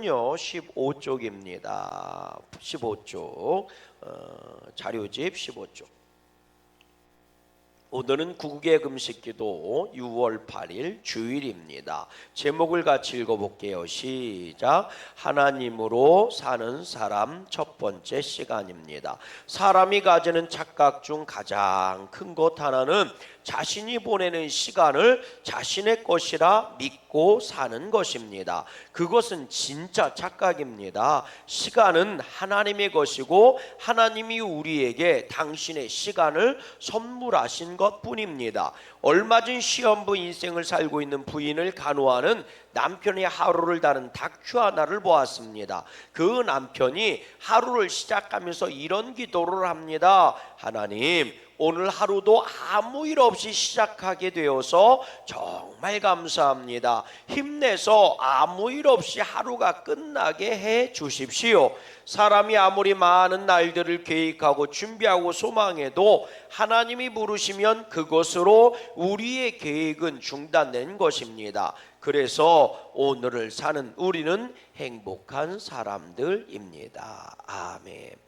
요 15쪽입니다. 15쪽 자료집 15쪽. 오늘은 구국의 금식기도 6월 8일 주일입니다. 제목을 같이 읽어볼게요. 시작. 하나님으로 사는 사람 첫 번째 시간입니다. 사람이 가지는 착각 중 가장 큰 것 하나는 자신이 보내는 시간을 자신의 것이라 믿고 사는 것입니다. 그것은 진짜 착각입니다. 시간은 하나님의 것이고 하나님이 우리에게 당신의 시간을 선물하신 것뿐입니다. 얼마 전 시험부 인생을 살고 있는 부인을 간호하는 남편의 하루를 다룬 다큐 하나를 보았습니다. 그 남편이 하루를 시작하면서 이런 기도를 합니다. 하나님, 오늘 하루도 아무 일 없이 시작하게 되어서 정말 감사합니다. 힘내서 아무 일 없이 하루가 끝나게 해 주십시오. 사람이 아무리 많은 날들을 계획하고 준비하고 소망해도 하나님이 부르시면 그것으로 우리의 계획은 중단된 것입니다. 그래서 오늘을 사는 우리는 행복한 사람들입니다. 아멘.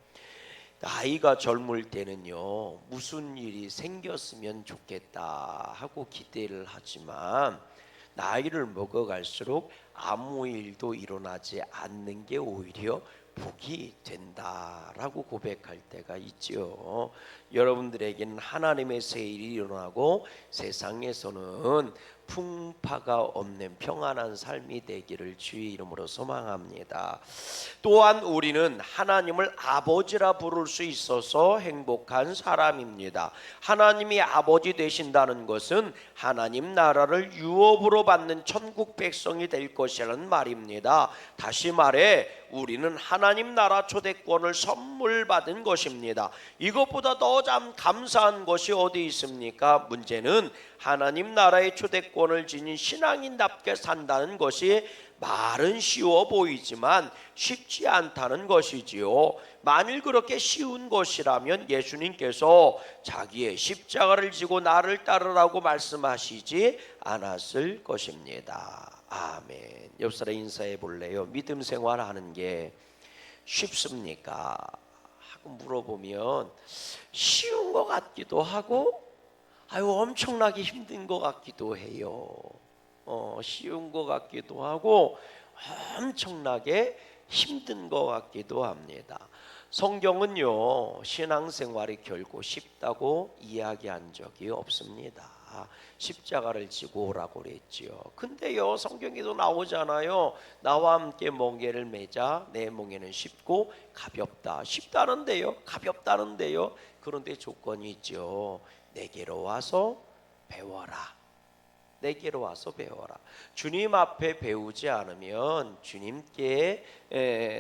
나이가 젊을 때는요, 무슨 일이 생겼으면 좋겠다 하고 기대를 하지만 나이를 먹어갈수록 아무 일도 일어나지 않는 게 오히려 복이 된다라고 고백할 때가 있죠. 여러분들에게는 하나님의 새 일이 일어나고 세상에서는 풍파가 없는 평안한 삶이 되기를 주의 이름으로 소망합니다. 또한 우리는 하나님을 아버지라 부를 수 있어서 행복한 사람입니다. 하나님이 아버지 되신다는 것은 하나님 나라를 유업으로 받는 천국 백성이 될 것이라는 말입니다. 다시 말해 우리는 하나님 나라 초대권을 선물 받은 것입니다. 이것보다 더 참 감사한 것이 어디 있습니까? 문제는 하나님 나라의 초대권을 지닌 신앙인답게 산다는 것이 말은 쉬워 보이지만 쉽지 않다는 것이지요. 만일 그렇게 쉬운 것이라면 예수님께서 자기의 십자가를 지고 나를 따르라고 말씀하시지 않았을 것입니다. 아멘. 옆 사람 인사해 볼래요? 믿음 생활하는 게 쉽습니까? 하고 물어보면 쉬운 것 같기도 하고 엄청나게 힘든 것 같기도 해요. 쉬운 것 같기도 하고 엄청나게 힘든 것 같기도 합니다. 성경은요, 신앙생활이 결코 쉽다고 이야기한 적이 없습니다. 십자가를 지고 오라고 그랬지요. 근데요, 성경에도 나오잖아요. 나와 함께 멍에를 매자 내 멍에는 쉽고 가볍다. 쉽다는데요, 가볍다는데요. 그런데 조건이 있죠. 내게로 와서 배워라. 내게로 와서 배워라. 주님 앞에 배우지 않으면 주님께서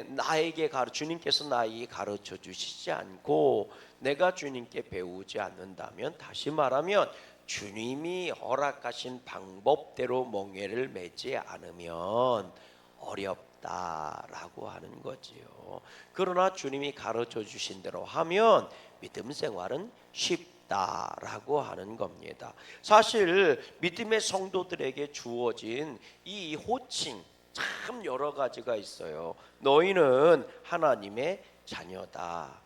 나에게 가르쳐 주시지 않고 내가 주님께 배우지 않는다면, 다시 말하면 주님이 허락하신 방법대로 멍에를 매지 않으면 어렵다라고 하는 거지요. 그러나 주님이 가르쳐 주신 대로 하면 믿음 생활은 쉽다라고 하는 겁니다. 사실 믿음의 성도들에게 주어진 이 호칭 참 여러 가지가 있어요. 너희는 하나님의 자녀다.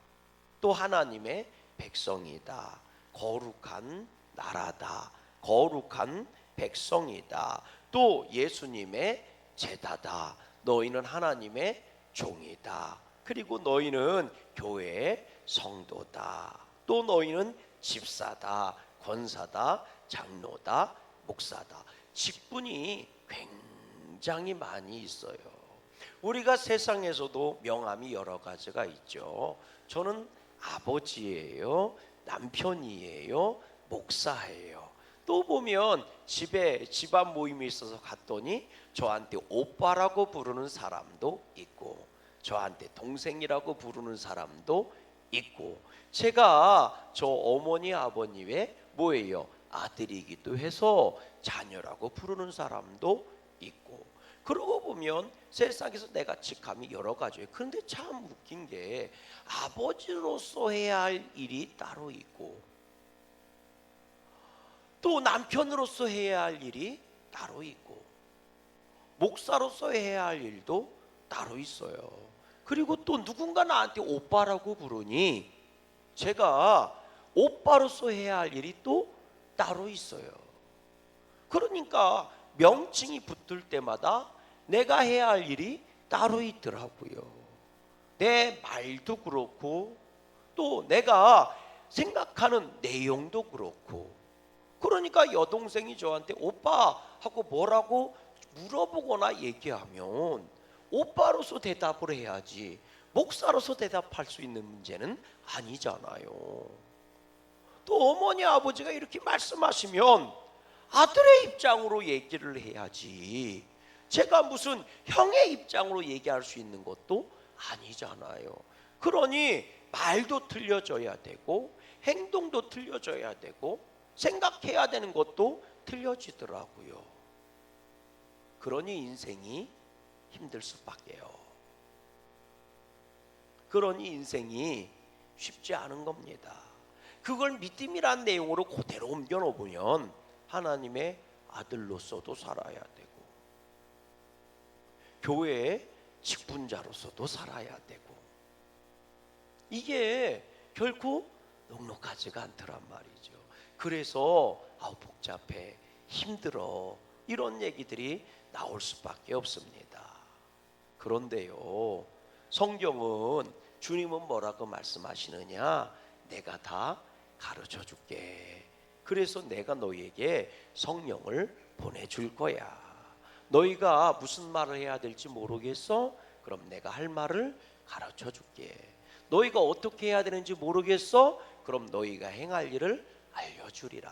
또 하나님의 백성이다. 거룩한 나라다. 거룩한 백성이다. 또 예수님의 제자다. 너희는 하나님의 종이다. 그리고 너희는 교회의 성도다. 또 너희는 집사다, 권사다, 장로다, 목사다. 직분이 굉장히 많이 있어요. 우리가 세상에서도 명함이 여러 가지가 있죠. 저는 아버지예요, 남편이에요, 목사예요. 또 보면 집에 집안 모임이 있어서 갔더니 저한테 오빠라고 부르는 사람도 있고 저한테 동생이라고 부르는 사람도 있고, 제가 저 어머니 아버님의 뭐예요? 아들이기도 해서 자녀라고 부르는 사람도 있고. 그러고 보면 세상에서 내가 직함이 여러 가지예요. 그런데 참 웃긴 게 아버지로서 해야 할 일이 따로 있고 또 남편으로서 해야 할 일이 따로 있고 목사로서 해야 할 일도 따로 있어요. 그리고 또 누군가 나한테 오빠라고 부르니 제가 오빠로서 해야 할 일이 또 따로 있어요. 그러니까 명칭이 붙을 때마다 내가 해야 할 일이 따로 있더라고요. 내 말도 그렇고 또 내가 생각하는 내용도 그렇고, 그러니까 여동생이 저한테 오빠 하고 뭐라고 물어보거나 얘기하면 오빠로서 대답을 해야지 목사로서 대답할 수 있는 문제는 아니잖아요. 또 어머니 아버지가 이렇게 말씀하시면 아들의 입장으로 얘기를 해야지 제가 무슨 형의 입장으로 얘기할 수 있는 것도 아니잖아요. 그러니 말도 틀려져야 되고 행동도 틀려져야 되고 생각해야 되는 것도 틀려지더라고요. 그러니 인생이 힘들 수밖에요. 그러니 인생이 쉽지 않은 겁니다. 그걸 믿음이란 내용으로 그대로 옮겨 놓으면 하나님의 아들로서도 살아야 되고 교회의 직분자로서도 살아야 되고, 이게 결코 넉넉하지가 않더란 말이죠. 그래서 복잡해, 힘들어, 이런 얘기들이 나올 수밖에 없습니다. 그런데요, 성경은 주님은 뭐라고 말씀하시느냐? 내가 다 가르쳐 줄게. 그래서 내가 너희에게 성령을 보내줄 거야. 너희가 무슨 말을 해야 될지 모르겠어? 그럼 내가 할 말을 가르쳐 줄게. 너희가 어떻게 해야 되는지 모르겠어? 그럼 너희가 행할 일을 알려주리라.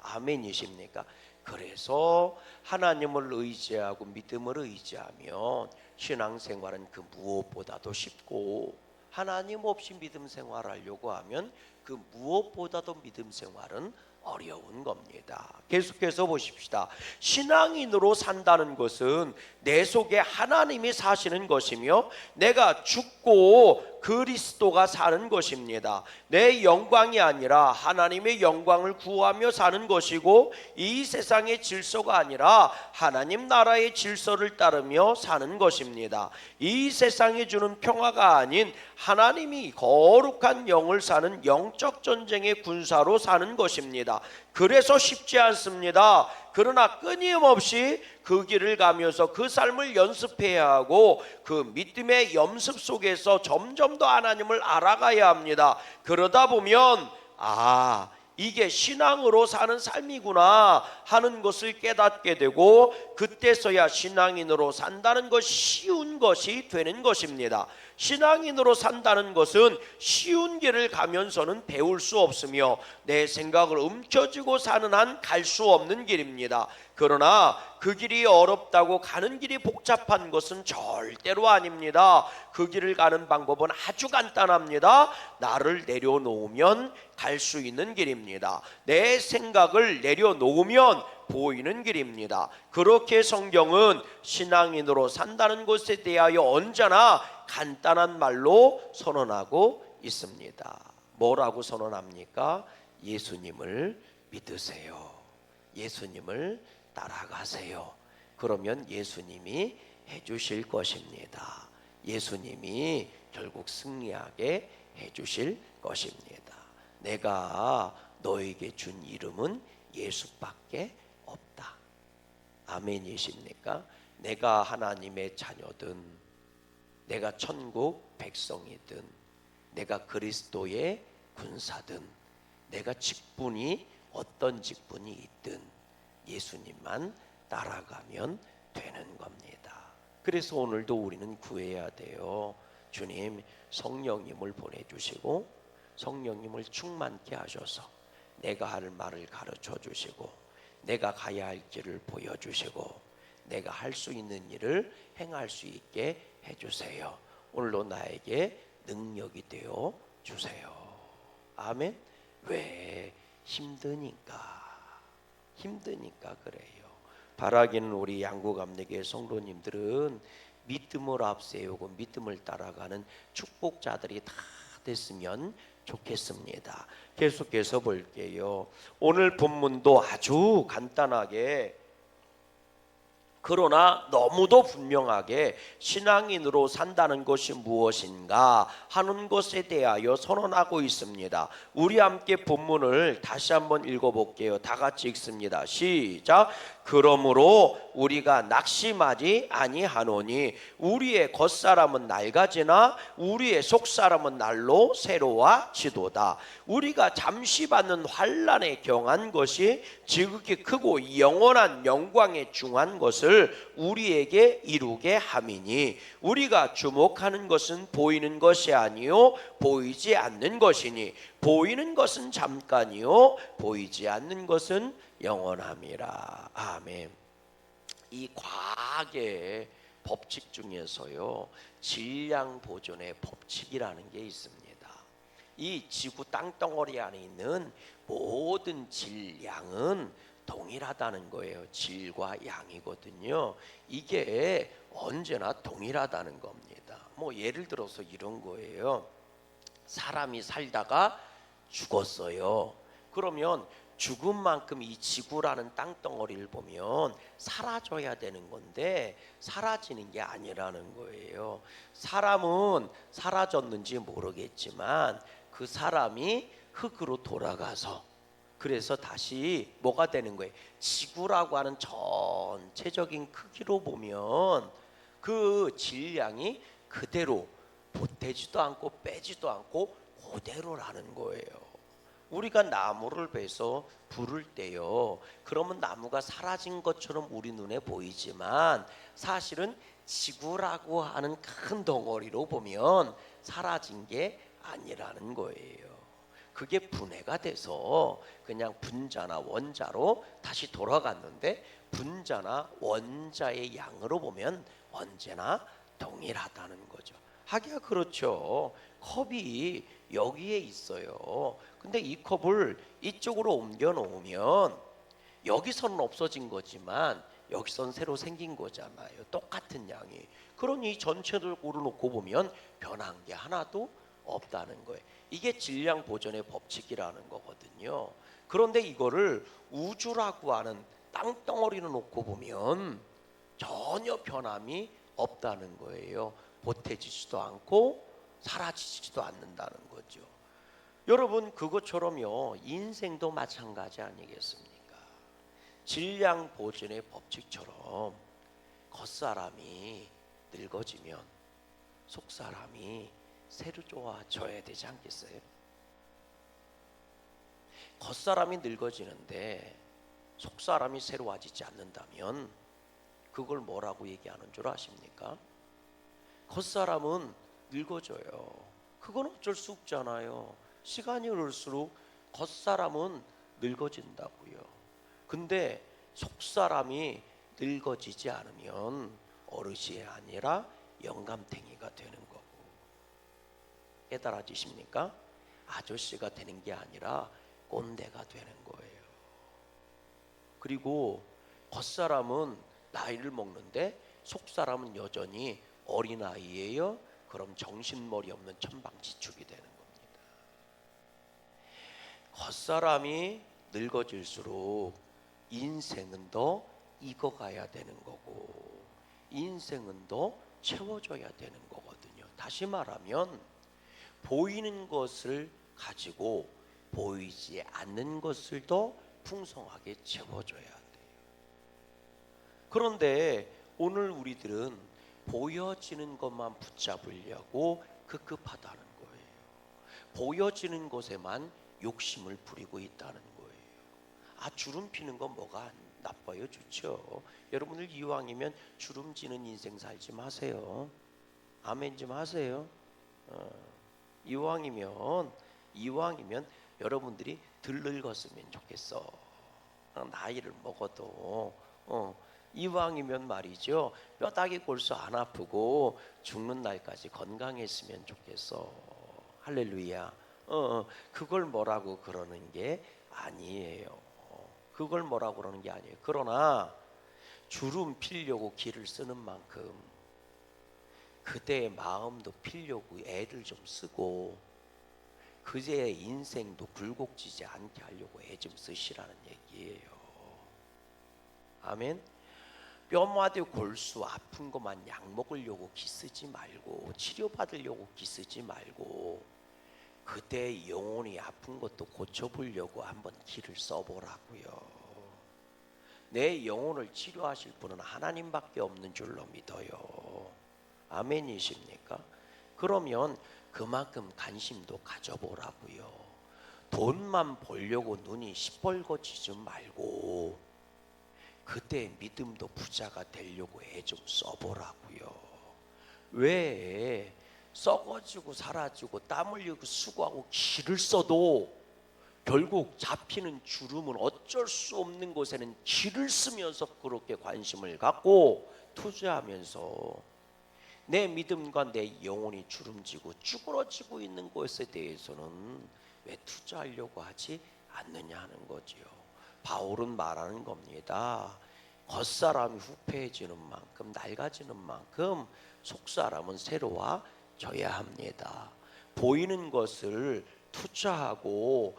아멘이십니까? 그래서 하나님을 의지하고 믿음을 의지하면 신앙생활은 그 무엇보다도 쉽고, 하나님 없이 믿음 생활하려고 하면 그 무엇보다도 믿음 생활은 어려운 겁니다. 계속해서 보십시다. 신앙인으로 산다는 것은 내 속에 하나님이 사시는 것이며 내가 죽고 그리스도가 사는 것입니다. 내 영광이 아니라 하나님의 영광을 구하며 사는 것이고, 이 세상의 질서가 아니라 하나님 나라의 질서를 따르며 사는 것입니다. 이 세상이 주는 평화가 아닌 하나님이 거룩한 영을 사는 영적 전쟁의 군사로 사는 것입니다. 그래서 쉽지 않습니다. 그러나 끊임없이 그 길을 가면서 그 삶을 연습해야 하고 그 믿음의 연습 속에서 점점 더 하나님을 알아가야 합니다. 그러다 보면 이게 신앙으로 사는 삶이구나 하는 것을 깨닫게 되고, 그때서야 신앙인으로 산다는 것이 쉬운 것이 되는 것입니다. 신앙인으로 산다는 것은 쉬운 길을 가면서는 배울 수 없으며 내 생각을 움켜쥐고 사는 한 갈 수 없는 길입니다. 그러나 그 길이 어렵다고 가는 길이 복잡한 것은 절대로 아닙니다. 그 길을 가는 방법은 아주 간단합니다. 나를 내려놓으면 갈 수 있는 길입니다. 내 생각을 내려놓으면 보이는 길입니다. 그렇게 성경은 신앙인으로 산다는 것에 대하여 언제나 간단한 말로 선언하고 있습니다. 뭐라고 선언합니까? 예수님을 믿으세요. 예수님을 따라가세요. 그러면 예수님이 해주실 것입니다. 예수님이 결국 승리하게 해주실 것입니다. 내가 너에게 준 이름은 예수밖에 없다. 아멘이십니까? 내가 하나님의 자녀든, 내가 천국 백성이든, 내가 그리스도의 군사든, 내가 직분이 어떤 직분이 있든 예수님만 따라가면 되는 겁니다. 그래서 오늘도 우리는 구해야 돼요. 주님, 성령님을 보내주시고 성령님을 충만케 하셔서 내가 할 말을 가르쳐 주시고 내가 가야 할 길을 보여주시고 내가 할 수 있는 일을 행할 수 있게 해주세요. 오늘도 나에게 능력이 되어 주세요. 아멘. 왜? 힘드니까 그래요. 바라기는 우리 양구감리교회 성도님들은 믿음을 앞세우고 믿음을 따라가는 축복자들이 다 됐으면 좋겠습니다. 계속해서 볼게요. 오늘 본문도 아주 간단하게 그러나 너무도 분명하게 신앙인으로 산다는 것이 무엇인가 하는 것에 대하여 선언하고 있습니다. 우리 함께 본문을 다시 한번 읽어볼게요. 다 같이 읽습니다. 시작. 그러므로 우리가 낙심하지 아니하노니 우리의 겉사람은 낡아지나 우리의 속사람은 날로 새로워지도다. 우리가 잠시 받는 환난에 경한 것이 지극히 크고 영원한 영광에 중한 것을 우리에게 이루게 함이니 우리가 주목하는 것은 보이는 것이 아니요 보이지 않는 것이니 보이는 것은 잠깐이요 보이지 않는 것은 영원함이라. 아멘. 이 과학의 법칙 중에서요 질량 보존의 법칙이라는 게 있습니다. 이 지구 땅덩어리 안에 있는 모든 질량은 동일하다는 거예요. 질과 양이거든요. 이게 언제나 동일하다는 겁니다. 뭐 예를 들어서 이런 거예요. 사람이 살다가 죽었어요. 그러면 죽은 만큼 이 지구라는 땅덩어리를 보면 사라져야 되는 건데 사라지는 게 아니라는 거예요. 사람은 사라졌는지 모르겠지만 그 사람이 흙으로 돌아가서 그래서 다시 뭐가 되는 거예요? 지구라고 하는 전체적인 크기로 보면 그 질량이 그대로 보태지도 않고 빼지도 않고 그대로라는 거예요. 우리가 나무를 베서 불을 때요 그러면 나무가 사라진 것처럼 우리 눈에 보이지만 사실은 지구라고 하는 큰 덩어리로 보면 사라진 게 아니라는 거예요. 그게 분해가 돼서 그냥 분자나 원자로 다시 돌아갔는데 분자나 원자의 양으로 보면 언제나 동일하다는 거죠. 하기야 그렇죠. 컵이 여기에 있어요. 근데 이 컵을 이쪽으로 옮겨 놓으면 여기서는 없어진 거지만 여기선 새로 생긴 거잖아요. 똑같은 양이. 그러니 전체를 고르놓고 보면 변한 게 하나도 없다는 거예요. 이게 질량 보존의 법칙이라는 거거든요. 그런데 이거를 우주라고 하는 땅덩어리를 놓고 보면 전혀 변함이 없다는 거예요. 보태지지도 않고 사라지지도 않는다는 거죠. 여러분 그것처럼요 인생도 마찬가지 아니겠습니까? 질량 보존의 법칙처럼 겉사람이 늙어지면 속사람이 새로 좋아져야 되지 않겠어요? 겉사람이 늙어지는데 속사람이 새로워지지 않는다면 그걸 뭐라고 얘기하는 줄 아십니까? 겉사람은 늙어져요. 그건 어쩔 수 없잖아요. 시간이 흐를수록 겉사람은 늙어진다고요. 근데 속사람이 늙어지지 않으면 어르신이 아니라 영감탱이가 되는 거고. 깨달아지십니까? 아저씨가 되는 게 아니라 꼰대가 되는 거예요. 그리고 겉사람은 나이를 먹는데 속사람은 여전히 어린아이예요. 그럼 정신머리 없는 천방지축이 되는 겁니다. 겉사람이 늙어질수록 인생은 더 익어가야 되는 거고 인생은 더 채워져야 되는 거거든요. 다시 말하면 보이는 것을 가지고 보이지 않는 것을 더 풍성하게 채워줘야 돼요. 그런데 오늘 우리들은 보여지는 것만 붙잡으려고 급급하다는 거예요. 보여지는 것에만 욕심을 부리고 있다는 거예요. 아, 주름 피는 건 뭐가 나빠요? 좋죠. 여러분들 이왕이면 주름 지는 인생 살지 마세요. 아멘 좀 하세요. 이왕이면 여러분들이 덜 늙었으면 좋겠어. 나이를 먹어도 이왕이면 말이죠. 뼈다귀 골수 안 아프고 죽는 날까지 건강했으면 좋겠어. 할렐루야. 그걸 뭐라고 그러는 게 아니에요. 그걸 뭐라고 그러는 게 아니에요. 그러나 주름 피려고 기를 쓰는 만큼 그대의 마음도 피려고 애를 좀 쓰고 그대의 인생도 굴곡지지 않게 하려고 애 좀 쓰시라는 얘기예요. 아멘. 뼈마디 골수 아픈 것만 약 먹으려고 기쓰지 말고, 치료받으려고 기쓰지 말고, 그대 영혼이 아픈 것도 고쳐보려고 한번 기를 써보라고요. 내 영혼을 치료하실 분은 하나님밖에 없는 줄로 믿어요. 아멘이십니까? 그러면 그만큼 관심도 가져보라고요. 돈만 벌려고 눈이 시뻘겋지 말고 그때 믿음도 부자가 되려고 애 좀 써보라고요. 왜 썩어지고 사라지고 땀 흘리고 수고하고 기를 써도 결국 잡히는 주름은 어쩔 수 없는 곳에는 기를 쓰면서 그렇게 관심을 갖고 투자하면서 내 믿음과 내 영혼이 주름지고 쭈그러지고 있는 것에 대해서는 왜 투자하려고 하지 않느냐 하는 거지요. 바울은 말하는 겁니다. 겉사람이 후패해지는 만큼, 낡아지는 만큼 속사람은 새로워져야 합니다. 보이는 것을 투자하고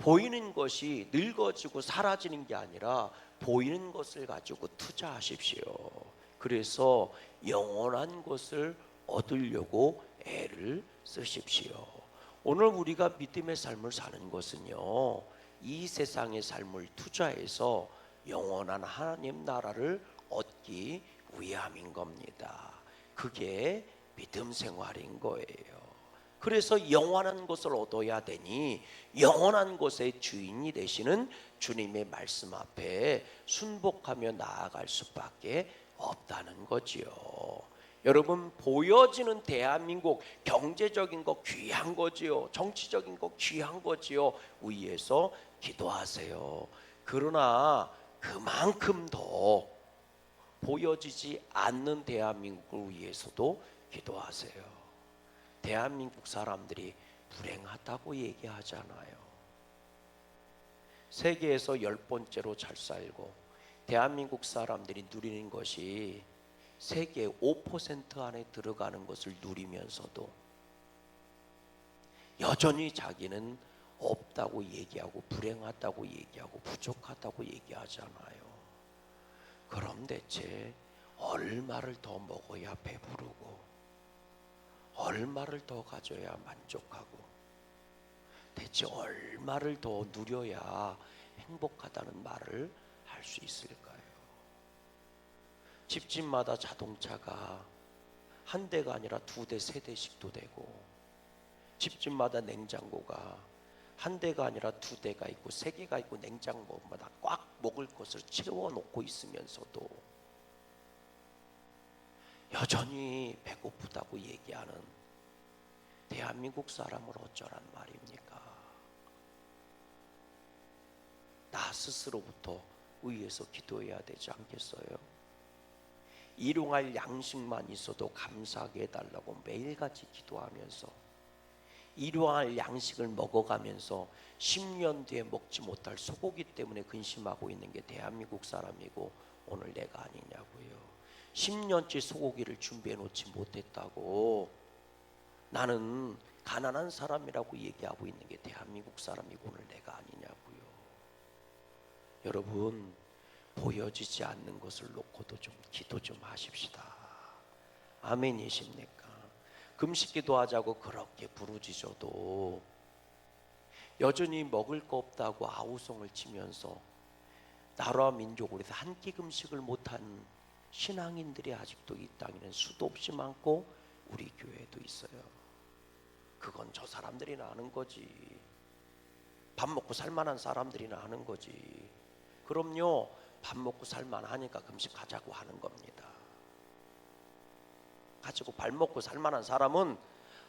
보이는 것이 늙어지고 사라지는 게 아니라 보이는 것을 가지고 투자하십시오. 그래서 영원한 것을 얻으려고 애를 쓰십시오. 오늘 우리가 믿음의 삶을 사는 것은요, 이 세상의 삶을 투자해서 영원한 하나님 나라를 얻기 위함인 겁니다. 그게 믿음 생활인 거예요. 그래서 영원한 것을 얻어야 되니 영원한 것의 주인이 되시는 주님의 말씀 앞에 순복하며 나아갈 수밖에 없다는 거지요. 여러분, 보여지는 대한민국 경제적인 거 귀한 거지요. 정치적인 거 귀한 거지요. 위에서 기도하세요. 그러나 그만큼 더 보여지지 않는 대한민국을 위해서도 기도하세요. 대한민국 사람들이 불행하다고 얘기하잖아요. 세계에서 10번째로 잘 살고 대한민국 사람들이 누리는 것이 세계 5% 안에 들어가는 것을 누리면서도 여전히 자기는 없다고 얘기하고 불행하다고 얘기하고 부족하다고 얘기하잖아요. 그럼 대체 얼마를 더 먹어야 배부르고 얼마를 더 가져야 만족하고 대체 얼마를 더 누려야 행복하다는 말을 할 수 있을까요? 집집마다 자동차가 한 대가 아니라 2대, 3대씩도 되고 집집마다 냉장고가 한 대가 아니라 2대가 있고 3개가 있고 냉장고마다 꽉 먹을 것을 채워놓고 있으면서도 여전히 배고프다고 얘기하는 대한민국 사람을 어쩌란 말입니까? 나 스스로부터 위에서 기도해야 되지 않겠어요? 일용할 양식만 있어도 감사하게 해달라고 매일같이 기도하면서 일용할 양식을 먹어가면서 10년 뒤에 먹지 못할 소고기 때문에 근심하고 있는 게 대한민국 사람이고 오늘 내가 아니냐고요. 10년째 소고기를 준비해 놓지 못했다고 나는 가난한 사람이라고 얘기하고 있는 게 대한민국 사람이고 오늘 내가 아니냐고요. 여러분, 보여지지 않는 것을 놓고도 좀 기도 좀 하십시다. 아멘이십니까? 금식 기도하자고 그렇게 부르짖어도 여전히 먹을 거 없다고 아우성을 치면서 나라와 민족을 위해서 한 끼 금식을 못한 신앙인들이 아직도 이 땅에는 수도 없이 많고 우리 교회에도 있어요. 그건 저 사람들이나 하는 거지. 밥 먹고 살만한 사람들이나 하는 거지. 그럼요, 밥 먹고 살만하니까 금식하자고 하는 겁니다. 가지고 밥 먹고 살만한 사람은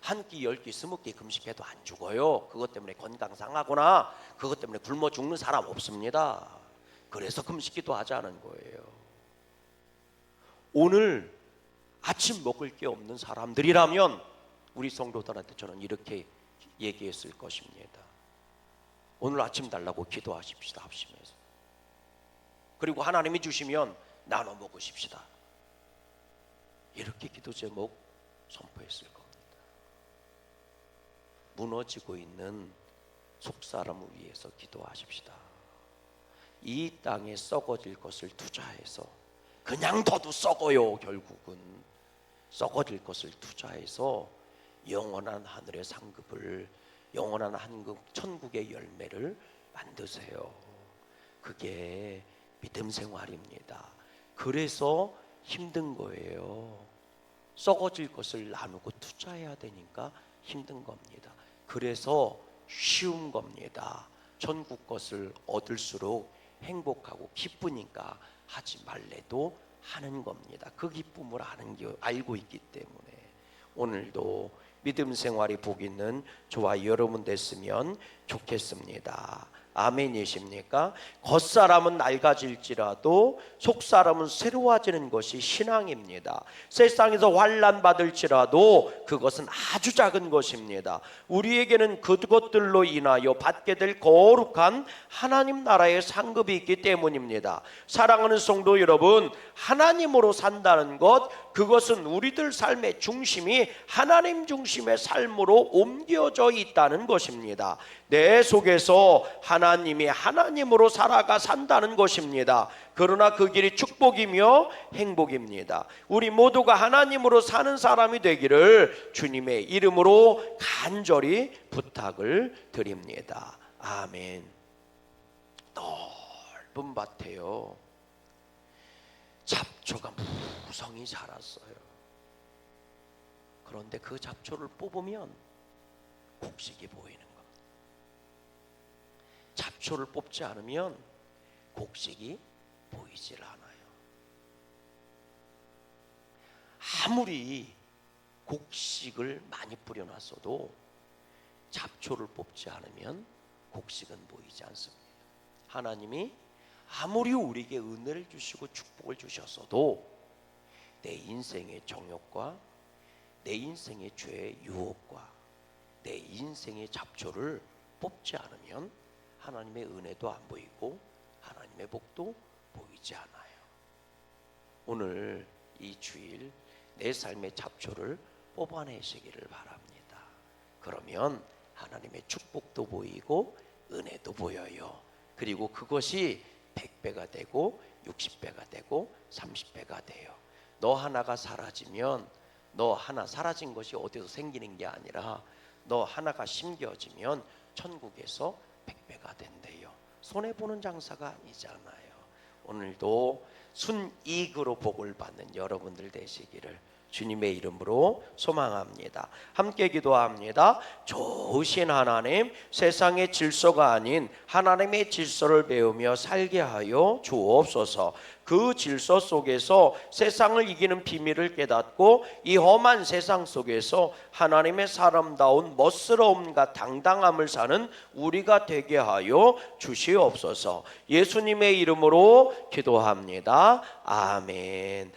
한 끼, 10끼, 20끼 금식해도 안 죽어요. 그것 때문에 건강 상하거나 그것 때문에 굶어 죽는 사람 없습니다. 그래서 금식기도 하자는 거예요. 오늘 아침 먹을 게 없는 사람들이라면 우리 성도들한테 저는 이렇게 얘기했을 것입니다. 오늘 아침 달라고 기도하십시다. 합심해서. 그리고 하나님이 주시면 나눠 먹으십시다. 이렇게 기도 제목 선포했을 겁니다. 무너지고 있는 속사람을 위해서 기도하십시다. 이 땅에 썩어질 것을 투자해서 그냥 둬도 썩어요. 결국은 썩어질 것을 투자해서 영원한 하늘의 상급을, 영원한 천국의 열매를 만드세요. 그게 믿음 생활입니다. 그래서 힘든 거예요. 썩어질 것을 나누고 투자해야 되니까 힘든 겁니다. 그래서 쉬운 겁니다. 천국 것을 얻을수록 행복하고 기쁘니까 하지 말래도 하는 겁니다. 그 기쁨을 알고 있기 때문에 오늘도 믿음 생활이 복 있는 저와 여러분 됐으면 좋겠습니다. 아멘이십니까? 겉사람은 낡아질지라도 속사람은 새로워지는 것이 신앙입니다. 세상에서 환난 받을지라도 그것은 아주 작은 것입니다. 우리에게는 그것들로 인하여 받게 될 거룩한 하나님 나라의 상급이 있기 때문입니다. 사랑하는 성도 여러분, 하나님으로 산다는 것, 그것은 우리들 삶의 중심이 하나님 중심의 삶으로 옮겨져 있다는 것입니다. 내 속에서 하나님이 하나님으로 살아가 산다는 것입니다. 그러나 그 길이 축복이며 행복입니다. 우리 모두가 하나님으로 사는 사람이 되기를 주님의 이름으로 간절히 부탁을 드립니다. 아멘. 넓은 밭에요, 잡초가 무성히 자랐어요. 그런데 그 잡초를 뽑으면 곡식이 보이는 겁니다. 잡초를 뽑지 않으면 곡식이 보이질 않아요. 아무리 곡식을 많이 뿌려놨어도 잡초를 뽑지 않으면 곡식은 보이지 않습니다. 하나님이 아무리 우리에게 은혜를 주시고 축복을 주셨어도 내 인생의 정욕과 내 인생의 죄의 유혹과 내 인생의 잡초를 뽑지 않으면 하나님의 은혜도 안 보이고 하나님의 복도 보이지 않아요. 오늘 이 주일 내 삶의 잡초를 뽑아내시기를 바랍니다. 그러면 하나님의 축복도 보이고 은혜도 보여요. 그리고 그것이 100배가 되고 60배가 되고 30배가 돼요. 너 하나가 사라지면, 너 하나 사라진 것이 어디서 생기는 게 아니라 너 하나가 심겨지면 천국에서 100배가 된대요. 손해보는 장사가 아니잖아요. 오늘도 순이익으로 복을 받는 여러분들 되시기를 주님의 이름으로 소망합니다. 함께 기도합니다. 좋으신 하나님, 세상의 질서가 아닌 하나님의 질서를 배우며 살게 하여 주옵소서. 그 질서 속에서 세상을 이기는 비밀을 깨닫고 이 험한 세상 속에서 하나님의 사람다운 멋스러움과 당당함을 사는 우리가 되게 하여 주시옵소서. 예수님의 이름으로 기도합니다. 아멘.